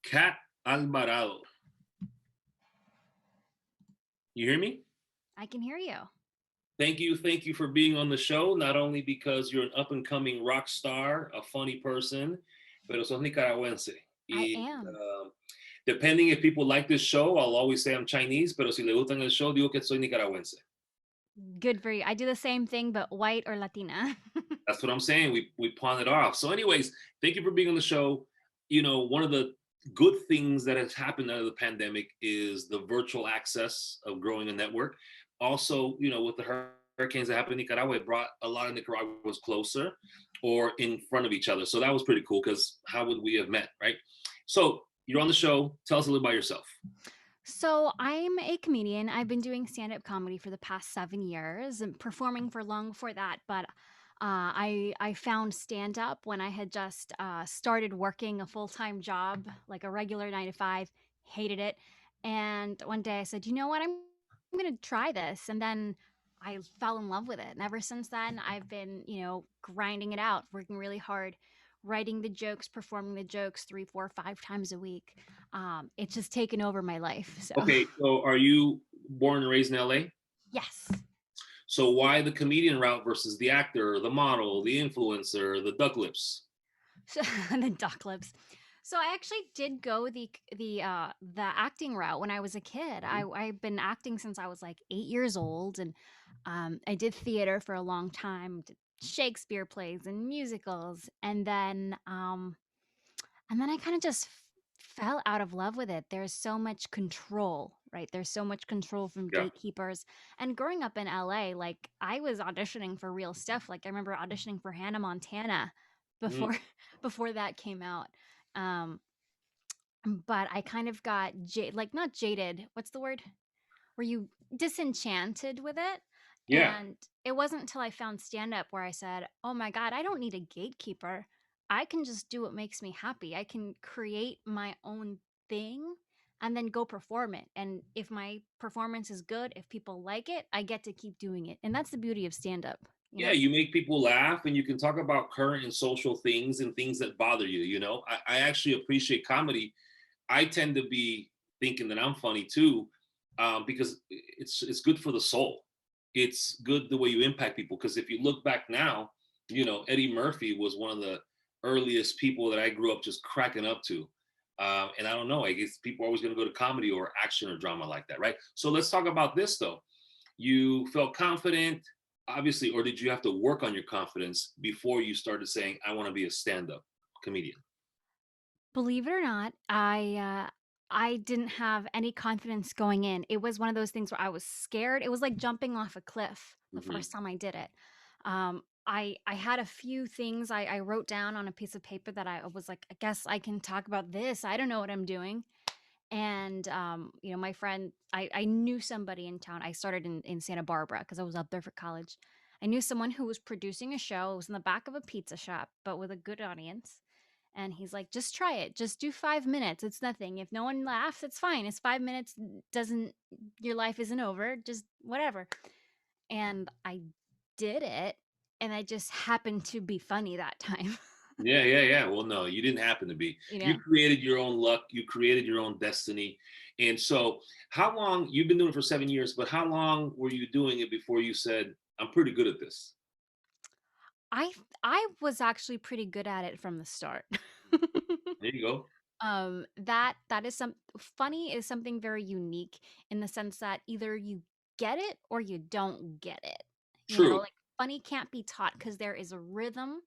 Cat Alvarado. You hear me? I can hear you. Thank you for being on the show. Not only because you're an up and coming rock star, a funny person, pero sos nicaragüense. I Y am. depending if people like this show, I'll always say I'm Chinese, pero si le gustan el show, digo que soy nicaragüense. Good for you. I do the same thing, but white or Latina. That's what I'm saying. We pawn it off. So, anyways, thank you for being on the show. You know, one of the good things that has happened out of the pandemic is the virtual access of growing a network. Also, you know, with the hurricanes that happened in Nicaragua, it brought a lot of Nicaraguans closer or in front of each other. So that was pretty cool because how would we have met, right? So you're on the show. Tell us a little about yourself. So I'm a comedian. I've been doing stand-up comedy for the past 7 years and performing for long before that. But I found stand-up when I had just started working a full-time job, like a regular 9 to 5. Hated it, and one day I said, you know what, I'm gonna try this, and then I fell in love with it. And ever since then, I've been grinding it out, working really hard, writing the jokes, performing the jokes 3, 4, 5 times a week. It's just taken over my life. So, Okay, so are you born and raised in LA? yes. So why the comedian route versus the actor, the model, the influencer, the duck lips? So, the duck lips. So I actually did go the acting route when I was a kid. I've been acting since I was like 8 years old, and I did theater for a long time, did Shakespeare plays and musicals, and then I kind of just fell out of love with it. There's so much control, right? There's so much control from Yeah. gatekeepers. And growing up in LA, like I was auditioning for real stuff. Like I remember auditioning for Hannah Montana Mm, before before that came out. Um, but I kind of got like not jaded. What's the word? Were you disenchanted with it? yeah. And it wasn't until I found stand up where I said, "Oh my god, I don't need a gatekeeper. I can just do what makes me happy. I can create my own thing and then go perform it. And if my performance is good, if people like it, I get to keep doing it." And that's the beauty of stand up, you Yeah, know? you make people laugh and you can talk about current and social things and things that bother you. You know, I actually appreciate comedy. I tend to be thinking that I'm funny too, because it's good for the soul. It's good the way you impact people. Because if you look back now, you know, Eddie Murphy was one of the earliest people that I grew up just cracking up to. And I don't know, I guess people are always going to go to comedy or action or drama like that, right? So let's talk about this though. You felt confident, obviously, or did you have to work on your confidence before you started saying, I want to be a stand up comedian? Believe it or not, I didn't have any confidence going in. It was one of those things where I was scared. It was like jumping off a cliff the Hmm. first time I did it. I had a few things I wrote down on a piece of paper that I was like, I guess I can talk about this. I don't know what I'm doing. And my friend, I knew somebody in town. I started in Santa Barbara because I was up there for college. I knew someone who was producing a show. It was in the back of a pizza shop, but with a good audience. And he's like, just try it. Just do 5 minutes. It's nothing. If no one laughs, it's fine. It's 5 minutes. Doesn't, your life isn't over. Just whatever. And I did it. And I just happened to be funny that time. Yeah, yeah, yeah. Well, no, you didn't happen to be. you You know, created your own luck. You created your own destiny. And so, how long you've been doing it for 7 years? But how long were you doing it before you said, "I'm pretty good at this"? I I was actually pretty good at it from the start. There you go. That is some funny is something very unique in the sense that either you get it or you don't get it. True. Like funny can't be taught because there is a rhythm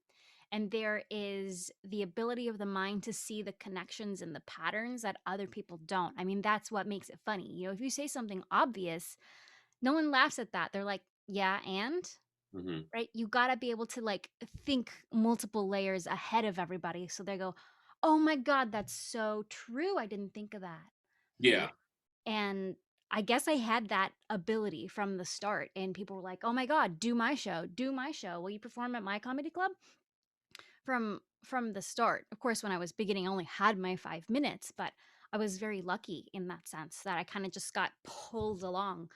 and there is the ability of the mind to see the connections and the patterns that other people don't. I mean, that's what makes it funny. If you say something obvious, no one laughs at that. They're like, "Yeah, and?" Hmm. Right? You gotta be able to like think multiple layers ahead of everybody. So they go, "Oh my God, that's so true. I didn't think of that." Right. Yeah. And I guess I had that ability from the start. And people were like, "Oh my God, do my show, do my show. Will you perform at my comedy club?" From the start. Of course, when I was beginning, I only had my 5 minutes, but I was very lucky in that sense that I kind of just got pulled along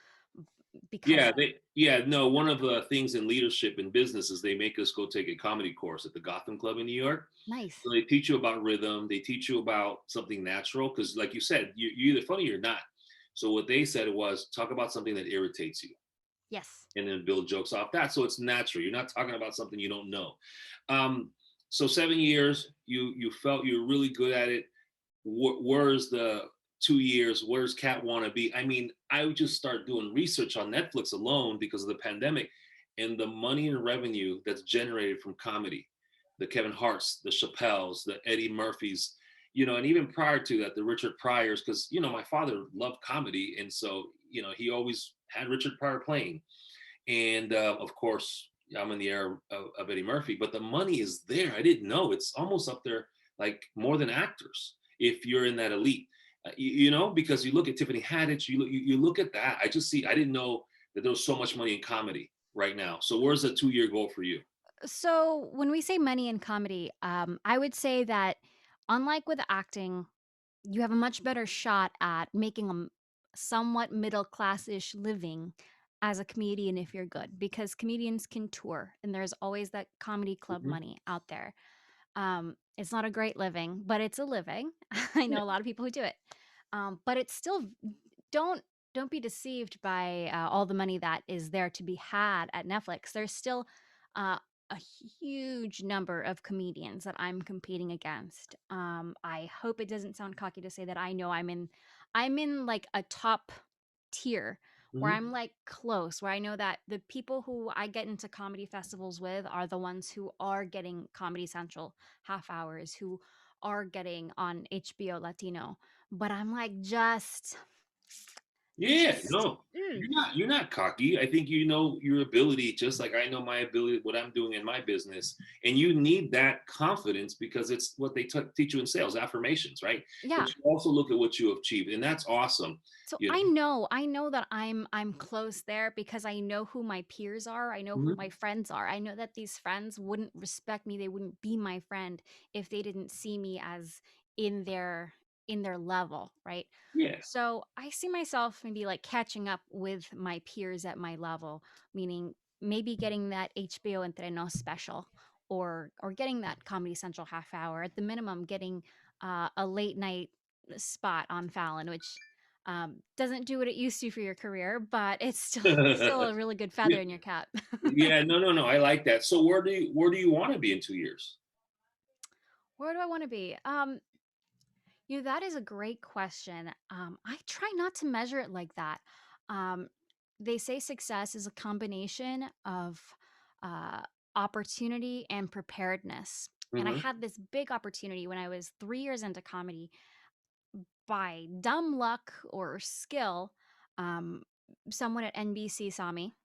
because Yeah, of. no, one of the things in leadership in business is they make us go take a comedy course at the Gotham Club in New York. Nice. So they teach you about rhythm, they teach you about something natural, because like you said, you're either funny or not. So what they said was talk about something that irritates you Yes. and then build jokes off that. So it's natural. You're not talking about something you don't know. Um, so 7 years, you felt you're really good at it. Where's the 2 years? Where's Cat wanna be? I mean, I would just start doing research on Netflix alone because of the pandemic and the money and revenue that's generated from comedy. The Kevin Harts, the Chappelles, the Eddie Murphys, and even prior to that, the Richard Pryors, because my father loved comedy, and so he always had Richard Pryor playing, and of course, I'm in the era of Eddie Murphy, but the money is there. I didn't know it's almost up there, like more than actors. If you're in that elite, because you look at Tiffany Haddish, you look at that. I didn't know that there was so much money in comedy right now. So where's the 2 year goal for you? So when we say money in comedy, I would say that unlike with acting, you have a much better shot at making a somewhat middle class-ish living as a comedian if you're good, because comedians can tour and there's always that comedy club Mhm. money out there. It's not a great living, but it's a living. I Yeah. know a lot of people who do it. But it's still don't don't be deceived by all the money that is there to be had at Netflix. There's still uh, a huge number of comedians that I'm competing against. I hope it doesn't sound cocky to say that I know I'm in like a top tier where Mhm. I'm like close, where I know that the people who I get into comedy festivals with are the ones who are getting Comedy Central half hours, who are getting on HBO Latino. But I'm like Yeah, just no, you're not cocky. I think you know your ability, just like I know my ability, what I'm doing in my business, and you need that confidence because it's what they teach you in sales, affirmations, right? But yeah. you also look at what you have achieved, and that's awesome. So You I know that I'm close there because I know who my peers are. I know who know. my friends are. I know that these friends wouldn't respect me. They wouldn't be my friend if they didn't see me as in their in their level, right? Yeah. So I see myself maybe like catching up with my peers at my level, meaning maybe getting that HBO Entreno special or getting that Comedy Central half hour. At the minimum, getting a late night spot on Fallon, which doesn't do what it used to for your career, but it's still a really good Yeah, feather in your cap. yeah, no, no, no. I like that. So where do you want to be in 2 years? Where do I want to be? That is a great question. I try not to measure it like that. Um, they say success is a combination of uh, opportunity and preparedness. And I Hmm. had this big opportunity when I was 3 years into comedy. By dumb luck or skill, um, someone at NBC saw me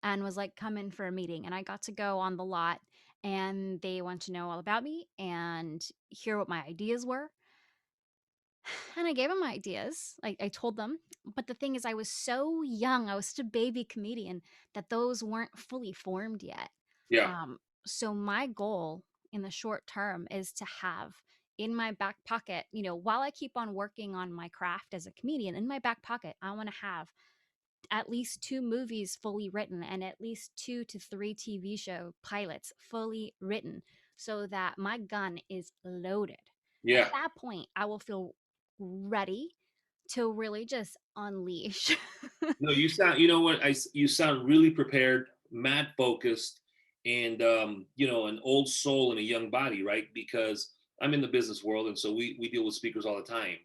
and was like, come in for a meeting. And I got to go on the lot and they want to know all about me and hear what my ideas were. And I gave them my ideas. I told them. But the thing is, I was so young. I was such a baby comedian that those weren't fully formed yet. Yeah. So my goal in the short term is to have in my back pocket, while I keep on working on my craft as a comedian, in my back pocket, I want to have at least 2 movies fully written and at least 2 to 3 TV show pilots fully written so that my gun is loaded. At Yeah. that point, I will feel ready to really just unleash. No, you sound. You know what? You sound really prepared, mad focused, and an old soul in a young body, right? Because I'm in the business world, and so we deal with speakers all the time,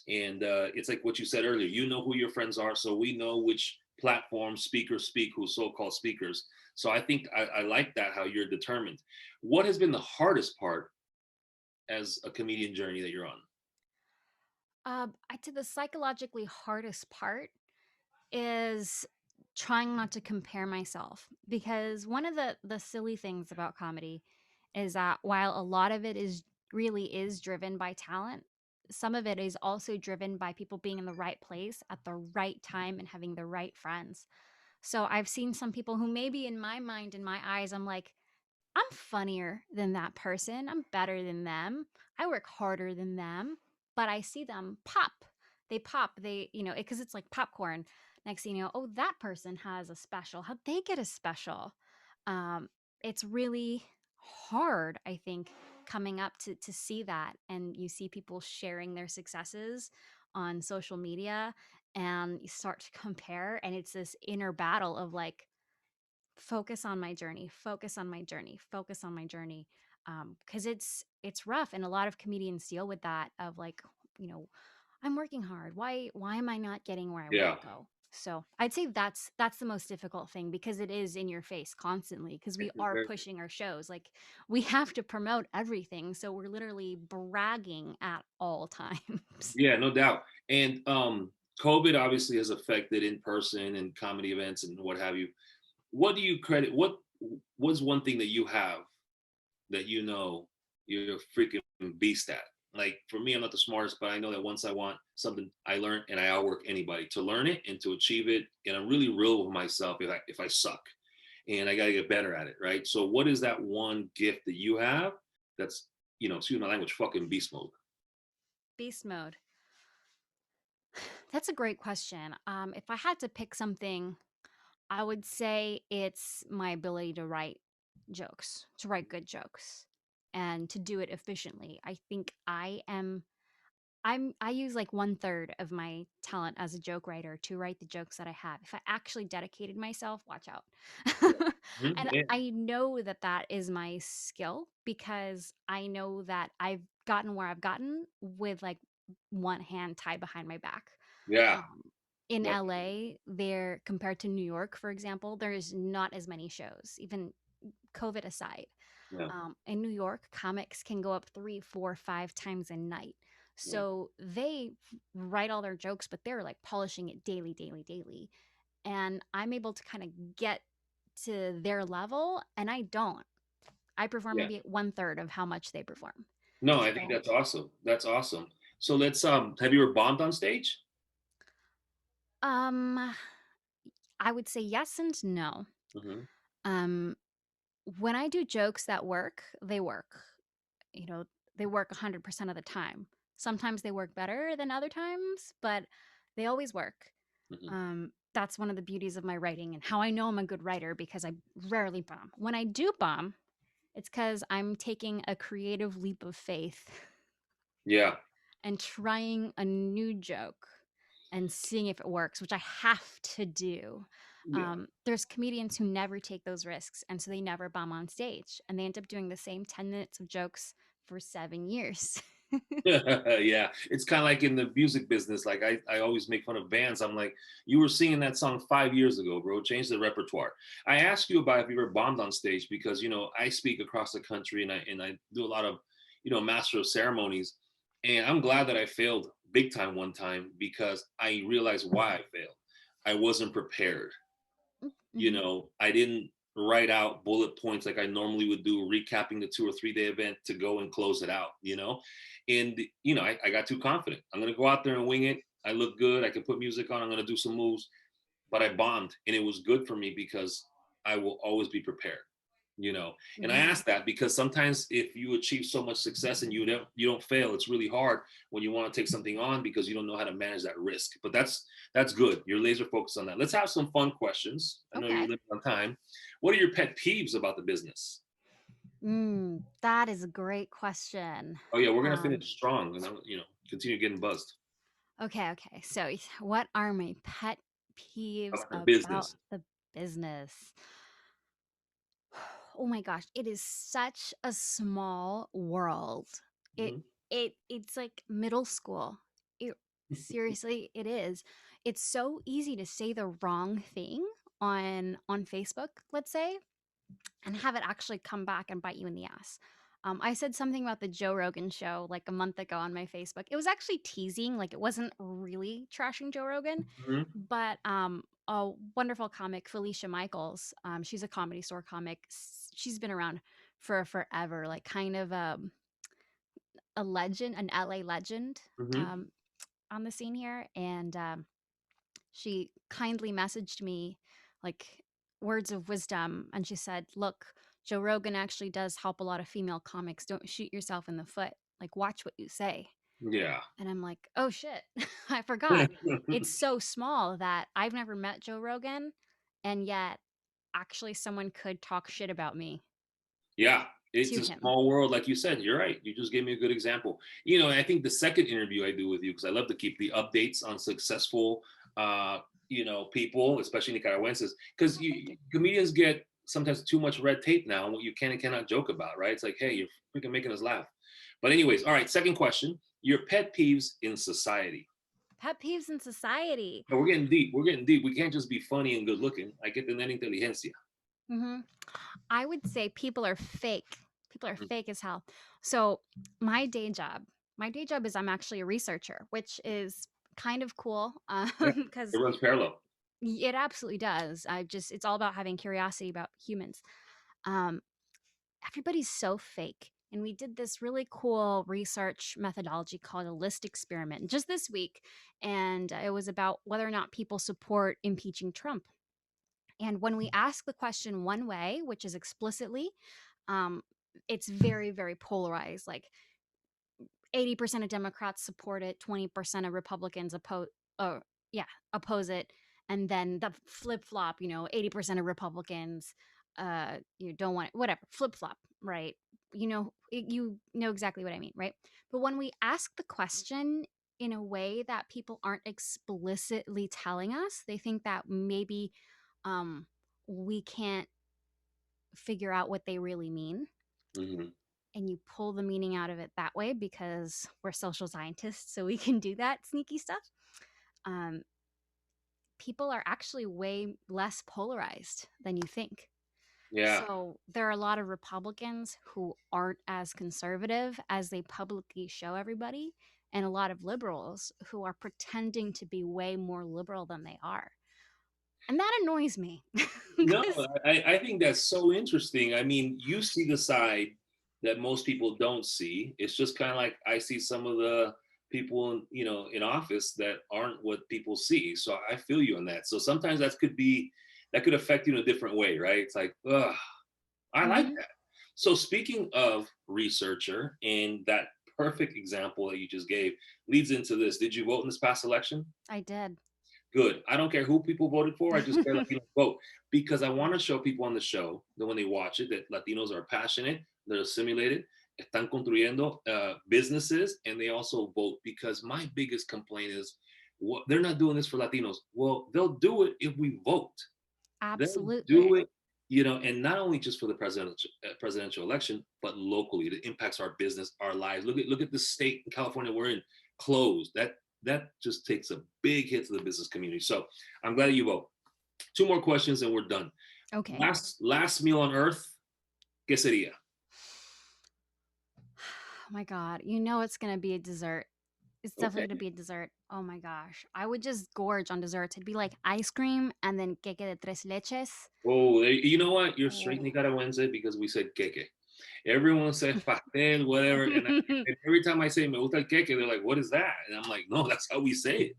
and it's like what you said earlier. You know who your friends are, so we know which platform speakers speak, who so-called speakers. So I think I like that how you're determined. What has been the hardest part as a comedian journey that you're on? I'd say the psychologically hardest part is trying not to compare myself, because one of the silly things about comedy is that while a lot of it is really is driven by talent, some of it is also driven by people being in the right place at the right time and having the right friends. So I've seen some people who maybe in my mind, in my eyes, I'm like, I'm funnier than that person. I'm better than them. I work harder than them, but I see them pop. They pop. They, because it's like popcorn. Next thing you know, oh, that person has a special. How'd they get a special? Um, it's really hard, I think, coming up to see that, and you see people sharing their successes on social media, and you start to compare, and it's this inner battle of like, focus on my journey, focus on my journey, focus on my journey. Because it's rough, and a lot of comedians deal with that of like, you know, I'm working hard. Why am I not getting where I want Yeah, to go? So I'd say that's the most difficult thing, because it is in your face constantly, because we are pushing our shows. Like, we have to promote everything. So we're literally bragging at all times. yeah, no doubt. And COVID obviously has affected in person and comedy events and what have you. What do you credit? What's one thing that you have that you know you're a freaking beast at? Like for me, I'm not the smartest, but I know that once I want something, I learn and I outwork anybody to learn it and to achieve it. And I'm really real with myself if I suck, and I got to get better at it, right? So, what is that one gift that you have that's excuse my language, fucking beast mode? Beast mode. That's a great question. If I had to pick something, I would say it's my ability to write jokes, to write good jokes, and to do it efficiently. I think I use like one third of my talent as a joke writer to write the jokes that I have. If I actually dedicated myself, watch out. Mhm, And yeah, I know that that is my skill, because I know that I've gotten where I've gotten with like one hand tied behind my back. yeah, Um, in definitely. LA, there, compared to New York, for example, there's not as many shows, even COVID aside. Yeah, In New York, comics can go up 3, 4, 5 times a night. yeah, So they write all their jokes, but they're like polishing it daily, daily, daily. And I'm able to kind of get to their level, and I don't. I perform yeah. maybe at one third of how much they perform. No, I think So, that's awesome. That's awesome. So let's have you ever bombed on stage? um, I would say yes and no. Hmm. Um, when I do jokes that work, they work. You know, they work 100% of the time. Sometimes they work better than other times, but they always work. Hmm. That's one of the beauties of my writing, and how I know I'm a good writer, because I rarely bomb. When I do bomb, it's because I'm taking a creative leap of faith Yeah, and trying a new joke and seeing if it works, which I have to do. yeah. There's comedians who never take those risks, and so they never bomb on stage, and they end up doing the same 10 minutes of jokes for 7 years. Yeah, it's kind of like in the music business. Like I always make fun of bands. I'm like, you were singing that song 5 years ago, bro. Change the repertoire. I asked you about if you ever bombed on stage because I speak across the country and I do a lot of master of ceremonies, and I'm glad that I failed big time one time because I realized why I failed. I wasn't prepared. Hmm. I didn't write out bullet points like I normally would do, recapping the 2 or 3 day event to go and close it out. And, I got too confident. I'm going to go out there and wing it. I look good. I can put music on. I'm going to do some moves, but I bombed. And it was good for me because I will always be prepared you know and I Hmm. ask that because sometimes if you achieve so much success and you don't fail, it's really hard when you want to take something on because you don't know how to manage that risk. But that's good, you're laser focused on that. Let's have some fun questions. I know you're Okay. limited on time. What are your pet peeves about the business? That is a great question. Oh yeah, we're gonna Um, finish strong and continue getting buzzed okay, okay. So, what are my pet peeves about the about business. the business? Oh my gosh, it is such a small world. It Hmm. it's like middle school. It seriously, it is. It's so easy to say the wrong thing on Facebook, let's say, and have it actually come back and bite you in the ass. I said something about the Joe Rogan show like a month ago on my Facebook. It was actually teasing, like it wasn't really trashing Joe Rogan, Hmm. but a wonderful comic, Felicia Michaels. She's a Comedy Store comic. She's been around for forever, like kind of a legend, an LA legend, Hmm. um, on the scene here, and she kindly messaged me like words of wisdom, and she said, "Look, Joe Rogan actually does help a lot of female comics. Don't shoot yourself in the foot. Like, watch what you say." Yeah. And I'm like, oh shit, I forgot. It's so small that I've never met Joe Rogan, and yet actually someone could talk shit about me Yeah, it's to a him. small world, like you said. You're right. You just gave me a good example. You know, I think the second interview I do with you, because I love to keep the updates on successful, uh, people, especially Nicaraguenses, because Oh, thank you. comedians get sometimes too much red tape now, and what you can and cannot joke about, right? It's like, hey, you're freaking making us laugh. But anyways, all right. Second question: your pet peeves in society. Pet peeves in society. But we're getting deep. We're getting deep. We can't just be funny and good looking. I get the inteligencia. hmm I would say people are fake. People are fake as hell. So my day job, my day job is I'm actually a researcher, which is kind of cool Yeah, it because runs parallel. it absolutely does. It's all about having curiosity about humans. Um, Everybody's so fake. And we did this really cool research methodology called a list experiment just this week. And it was about whether or not people support impeaching Trump. And when we ask the question one way, which is explicitly, um, it's very, very polarized. Like 80% of Democrats support it, 20% of Republicans or yeah, oppose it. And then the flip flop, 80% of Republicans don't want it, whatever, flip flop, right? You know exactly what I mean, right? But when we ask the question in a way that people aren't explicitly telling us, they think that maybe um, we can't figure out what they really mean, Mhm. and you pull the meaning out of it that way because we're social scientists, so we can do that sneaky stuff. Um, People are actually way less polarized than you think. Yeah. So there are a lot of Republicans who aren't as conservative as they publicly show everybody, and a lot of liberals who are pretending to be way more liberal than they are. And that annoys me No, because I think that's so interesting. I mean, you see the side that most people don't see. It's just kind of like I see some of the people in office that aren't what people see. So I feel you on that. So sometimes that could affect you in a different way, right? It's like, ugh, I like Mhm, that. So speaking of researcher and that perfect example that you just gave leads into this. Did you vote in this past election? I did. Good. I don't care who people voted for. I just care Latinos vote because I want to show people on the show that when they watch it, that Latinos are passionate, they're assimilated, están construyendo businesses, and they also vote because my biggest complaint is they're not doing this for Latinos. Well, they'll do it if we vote. They'll do Absolutely. it, and not only just for the presidential election, but locally. It impacts our business, our lives. Look at the state in California we're in, closed. That just takes a big hit to the business community. So I'm glad you vote. Two more questions and we're done. Okay. Last meal on earth, ¿qué sería? Oh my god. You know it's gonna be a dessert. It's definitely Okay. gonna be a dessert. Oh my gosh. I would just gorge on desserts. It'd be like ice cream and then queque de tres leches. Oh, you know what? You're straight Oh. Nicaraguense because we said queque. Everyone says pastel, whatever. And every time I say me gusta el queque, they're like, what is that? And I'm like, no, that's how we say it.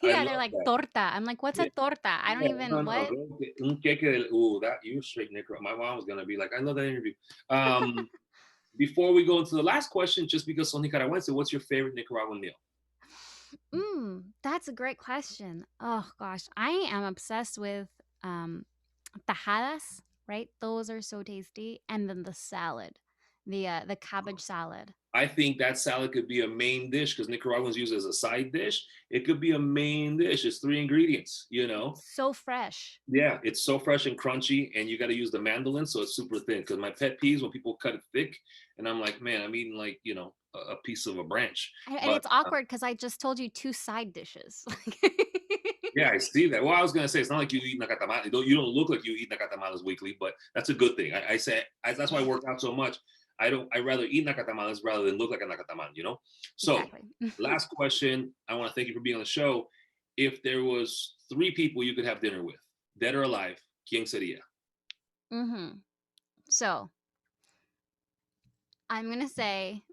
I Yeah, they're love like that. torta. I'm like, what's a Yeah. torta? I don't Yeah, no, even no, what? un queque that you're straight Nicaraguan. My mom was gonna be like, I love that interview. Um, Before we go into the last question, just because son Nicaraguense, what's your favorite Nicaraguan meal? That's a great question. Oh gosh. I am obsessed with um tajadas, right? Those are so tasty. And then the salad. The cabbage salad. I think that salad could be a main dish because Nicaraguans use it as a side dish. It could be a main dish. It's three ingredients. So fresh. Yeah, it's so fresh and crunchy, and you got to use the mandolin so it's super thin. Because my pet peeves when people cut it thick, and I'm like, man, I'm eating like a piece of a branch. And But it's awkward because I just told you two side dishes. yeah, I see that. Well, I was gonna say it's not like you eat nakatamales. You don't look like you eat nakatamales weekly, but that's a good thing. That's why I work out so much. I rather eat nakatamales rather than look like a nakatamal. So, Exactly. last question. I want to thank you for being on the show. If there was three people you could have dinner with, dead or alive, quién sería? hmm So I'm gonna say,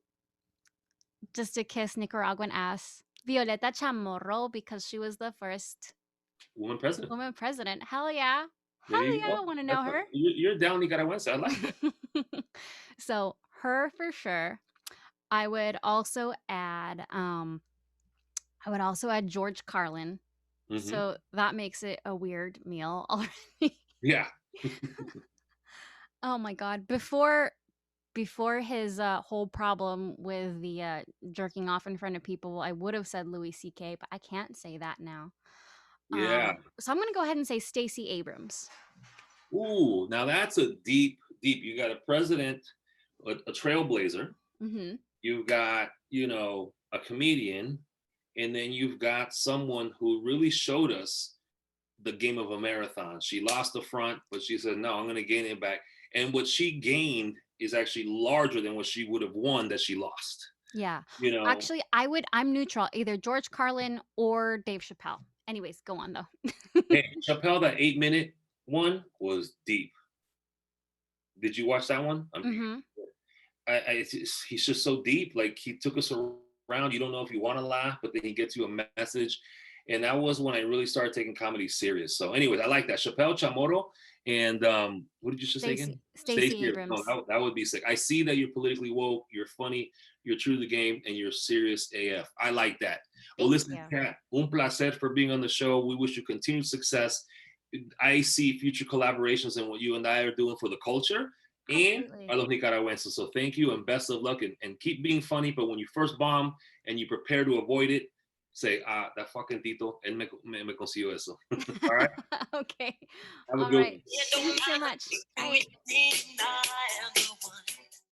just to kiss Nicaraguan ass, Violeta Chamorro, because she was the first Woman president. woman president. Hell yeah. There Hell you yeah. go. I want to That's know a, her. you're down Nicaraguense. I like that. So her for sure. I would also add, George Carlin. Hmm. So that makes it a weird meal already. Yeah. Oh my god. Before his whole problem with the jerking off in front of people, I would have said Louis CK, but I can't say that now. Yeah. So I'm going to go ahead and say Stacey Abrams. Ooh, now that's a deep, deep. You got a president, a trailblazer. Mhm. You've got, a comedian, and then you've got someone who really showed us the game of a marathon. She lost the front, but she said, no, I'm going to gain it back. And what she gained is actually larger than what she would have won that she lost. Yeah. You know, Actually, I'm neutral, either George Carlin or Dave Chappelle. Anyways, go on though. hey, Chappelle, that 8 minute one was deep. Did you watch that one? Mhm. He's just so deep. Like he took us around. You don't know if you want to laugh, but then he gets you a message. And that was when I really started taking comedy serious. So, anyways, I like that. Chappelle Chamorro and what did you just say again? Stacey Stacey. No, Abrams. that would be sick. I see that you're politically woke, you're funny, you're true to the game, and you're serious AF. I like that. Well, Thank listen, you. Kat, un placer for being on the show. We wish you continued success. I see future collaborations in what you and I are doing for the culture and Absolutely. a los Nicaraguenses. So thank you and best of luck and keep being funny. But when you first bomb and you prepare to avoid it, say, that fucking Tito, él me consiguió eso. All right. Okay. Have a All good right. one. Thank you so much. Bye.